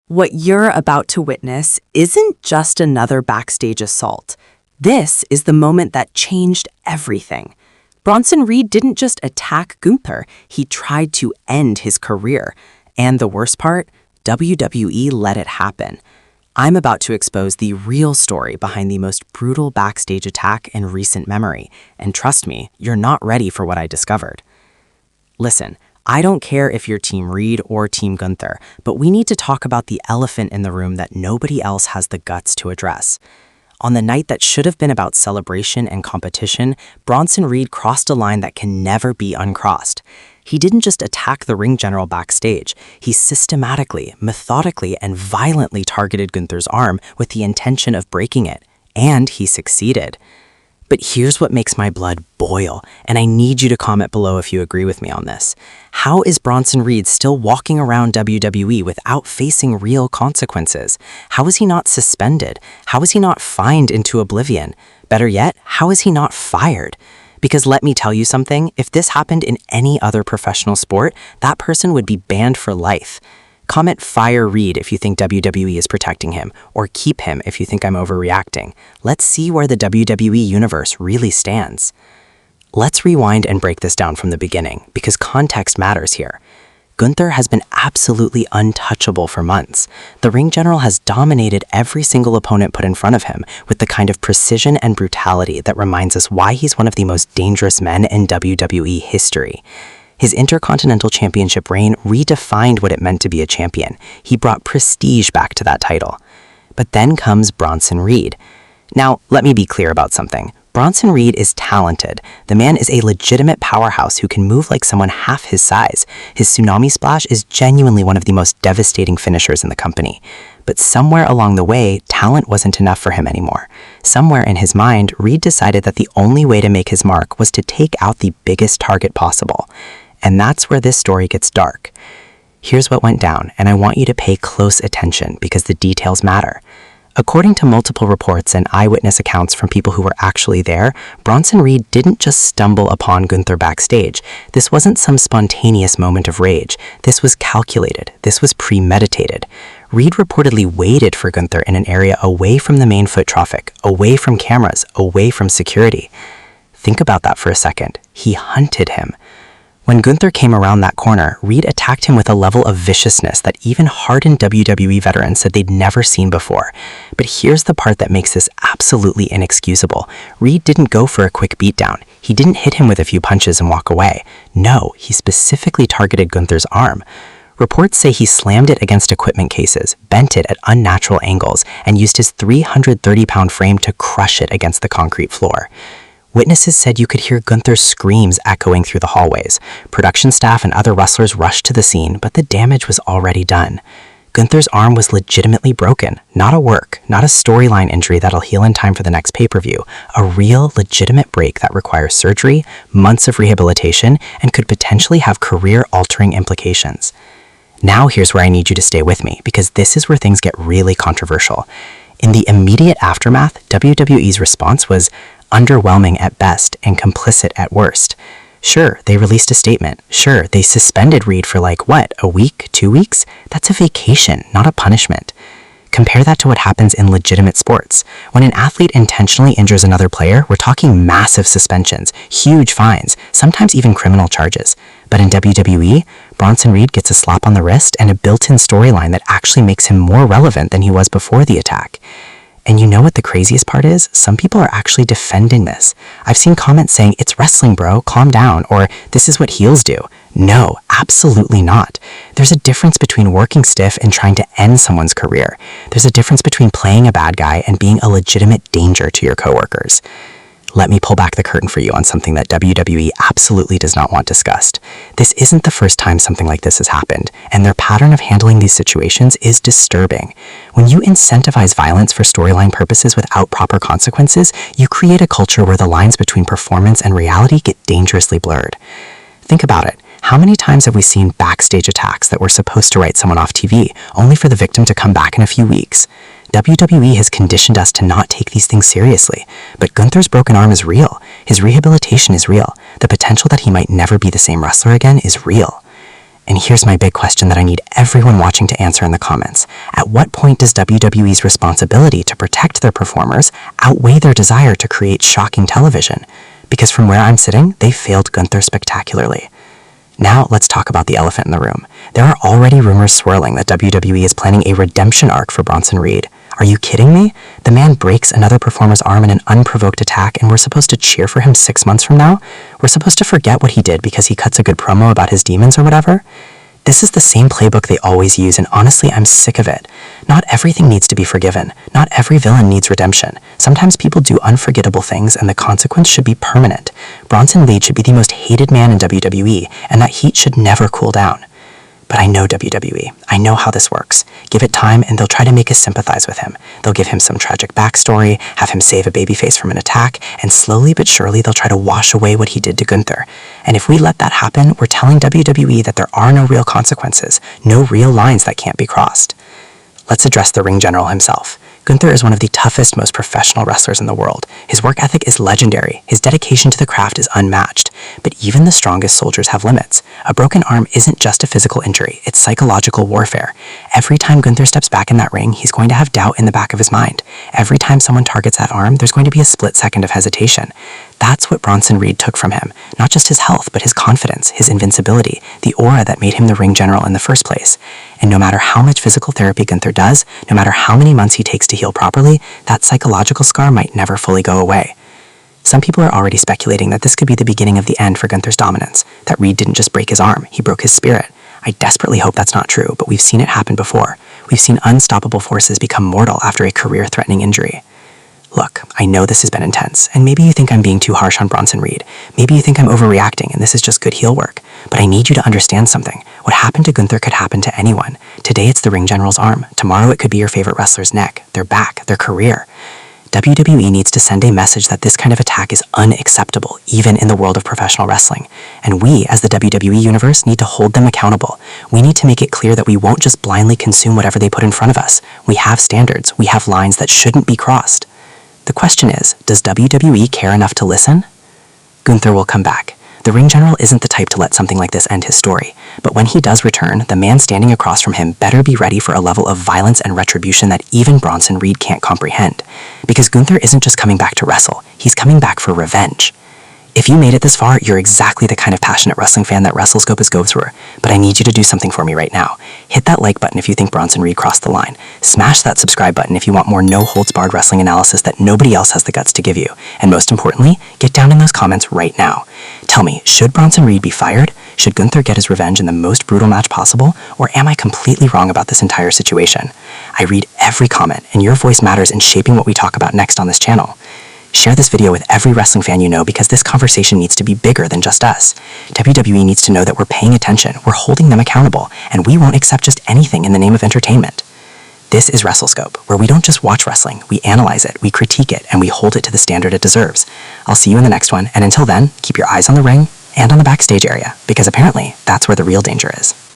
What you're about to witness isn't just another backstage assault. This is the moment that changed everything. Bronson Reed didn't just attack Gunther, he tried to end his career. And the worst part, WWE let it happen. I'm about to expose the real story behind the most brutal backstage attack in recent memory. And trust me, you're not ready for what I discovered. Listen, I don't care if you're Team Reed or Team Gunther, but we need to talk about the elephant in the room that nobody else has the guts to address. On the night that should have been about celebration and competition, Bronson Reed crossed a line that can never be uncrossed. He didn't just attack the ring general backstage, he systematically, methodically, and violently targeted Gunther's arm with the intention of breaking it. And he succeeded. But here's what makes my blood boil, and I need you to comment below if you agree with me on this. How is Bronson Reed still walking around WWE without facing real consequences? How is he not suspended? How is he not fined into oblivion? Better yet, how is he not fired? Because let me tell you something, if this happened in any other professional sport, that person would be banned for life. Comment "Fire Reed" if you think WWE is protecting him, or keep him if you think I'm overreacting. Let's see where the WWE universe really stands. Let's rewind and break this down from the beginning, because context matters here. Gunther has been absolutely untouchable for months. The ring general has dominated every single opponent put in front of him with the kind of precision and brutality that reminds us why he's one of the most dangerous men in WWE history. His Intercontinental Championship reign redefined what it meant to be a champion. He brought prestige back to that title. But then comes Bronson Reed. Now, let me be clear about something. Bronson Reed is talented. The man is a legitimate powerhouse who can move like someone half his size. His tsunami splash is genuinely one of the most devastating finishers in the company. But somewhere along the way, talent wasn't enough for him anymore. Somewhere in his mind, Reed decided that the only way to make his mark was to take out the biggest target possible. And that's where this story gets dark. Here's what went down, and I want you to pay close attention because the details matter. According to multiple reports and eyewitness accounts from people who were actually there, Bronson Reed didn't just stumble upon Gunther backstage. This wasn't some spontaneous moment of rage. This was calculated. This was premeditated. Reed reportedly waited for Gunther in an area away from the main foot traffic, away from cameras, away from security. Think about that for a second. He hunted him. When Gunther came around that corner, Reed attacked him with a level of viciousness that even hardened WWE veterans said they'd never seen before. But here's the part that makes this absolutely inexcusable. Reed didn't go for a quick beatdown. He didn't hit him with a few punches and walk away. No, he specifically targeted Gunther's arm. Reports say he slammed it against equipment cases, bent it at unnatural angles, and used his 330-pound frame to crush it against the concrete floor. Witnesses said you could hear Gunther's screams echoing through the hallways. Production staff and other wrestlers rushed to the scene, but the damage was already done. Gunther's arm was legitimately broken, not a work, not a storyline injury that'll heal in time for the next pay-per-view, a real, legitimate break that requires surgery, months of rehabilitation, and could potentially have career-altering implications. Now here's where I need you to stay with me, because this is where things get really controversial. In the immediate aftermath, WWE's response was underwhelming at best and complicit at worst. Sure, they released a statement. Sure, they suspended Reed for a week, 2 weeks? That's a vacation, not a punishment. Compare that to what happens in legitimate sports. When an athlete intentionally injures another player, we're talking massive suspensions, huge fines, sometimes even criminal charges. But in WWE, Bronson Reed gets a slap on the wrist and a built-in storyline that actually makes him more relevant than he was before the attack. And you know what the craziest part is? Some people are actually defending this. I've seen comments saying, "It's wrestling, bro, calm down," or "This is what heels do." No, absolutely not. There's a difference between working stiff and trying to end someone's career. There's a difference between playing a bad guy and being a legitimate danger to your coworkers. Let me pull back the curtain for you on something that WWE absolutely does not want discussed. This isn't the first time something like this has happened, and their pattern of handling these situations is disturbing. When you incentivize violence for storyline purposes without proper consequences, you create a culture where the lines between performance and reality get dangerously blurred. Think about it. How many times have we seen backstage attacks that were supposed to write someone off TV, only for the victim to come back in a few weeks? WWE has conditioned us to not take these things seriously, but Gunther's broken arm is real. His rehabilitation is real. The potential that he might never be the same wrestler again is real. And here's my big question that I need everyone watching to answer in the comments. At what point does WWE's responsibility to protect their performers outweigh their desire to create shocking television? Because from where I'm sitting, they failed Gunther spectacularly. Now let's talk about the elephant in the room. There are already rumors swirling that WWE is planning a redemption arc for Bronson Reed. Are you kidding me? The man breaks another performer's arm in an unprovoked attack, and we're supposed to cheer for him 6 months from now? We're supposed to forget what he did because he cuts a good promo about his demons or whatever? This is the same playbook they always use, and honestly, I'm sick of it. Not everything needs to be forgiven. Not every villain needs redemption. Sometimes people do unforgettable things, and the consequence should be permanent. Bronson Reed should be the most hated man in WWE, and that heat should never cool down. But I know WWE. I know how this works. Give it time and they'll try to make us sympathize with him. They'll give him some tragic backstory, have him save a babyface from an attack, and slowly but surely they'll try to wash away what he did to Gunther. And if we let that happen, we're telling WWE that there are no real consequences, no real lines that can't be crossed. Let's address the ring general himself. Gunther is one of the toughest, most professional wrestlers in the world. His work ethic is legendary. His dedication to the craft is unmatched. But even the strongest soldiers have limits. A broken arm isn't just a physical injury, it's psychological warfare. Every time Gunther steps back in that ring, he's going to have doubt in the back of his mind. Every time someone targets that arm, there's going to be a split second of hesitation. That's what Bronson Reed took from him. Not just his health, but his confidence, his invincibility, the aura that made him the ring general in the first place. And no matter how much physical therapy Gunther does, no matter how many months he takes to heal properly, that psychological scar might never fully go away. Some people are already speculating that this could be the beginning of the end for Gunther's dominance, that Reed didn't just break his arm, he broke his spirit. I desperately hope that's not true, but we've seen it happen before. We've seen unstoppable forces become mortal after a career-threatening injury. Look, I know this has been intense, and maybe you think I'm being too harsh on Bronson Reed. Maybe you think I'm overreacting and this is just good heel work. But I need you to understand something. What happened to Gunther could happen to anyone. Today it's the ring general's arm. Tomorrow it could be your favorite wrestler's neck, their back, their career. WWE needs to send a message that this kind of attack is unacceptable, even in the world of professional wrestling. And we, as the WWE Universe, need to hold them accountable. We need to make it clear that we won't just blindly consume whatever they put in front of us. We have standards. We have lines that shouldn't be crossed. The question is, does WWE care enough to listen? Gunther will come back. The ring general isn't the type to let something like this end his story. But when he does return, the man standing across from him better be ready for a level of violence and retribution that even Bronson Reed can't comprehend. Because Gunther isn't just coming back to wrestle, he's coming back for revenge. If you made it this far, you're exactly the kind of passionate wrestling fan that WrestleScope is go through. But I need you to do something for me right now. Hit that like button if you think Bronson Reed crossed the line. Smash that subscribe button if you want more no-holds-barred wrestling analysis that nobody else has the guts to give you. And most importantly, get down in those comments right now. Tell me, should Bronson Reed be fired? Should Gunther get his revenge in the most brutal match possible? Or am I completely wrong about this entire situation? I read every comment, and your voice matters in shaping what we talk about next on this channel. Share this video with every wrestling fan you know because this conversation needs to be bigger than just us. WWE needs to know that we're paying attention, we're holding them accountable, and we won't accept just anything in the name of entertainment. This is WrestleScope, where we don't just watch wrestling, we analyze it, we critique it, and we hold it to the standard it deserves. I'll see you in the next one, and until then, keep your eyes on the ring and on the backstage area, because apparently that's where the real danger is.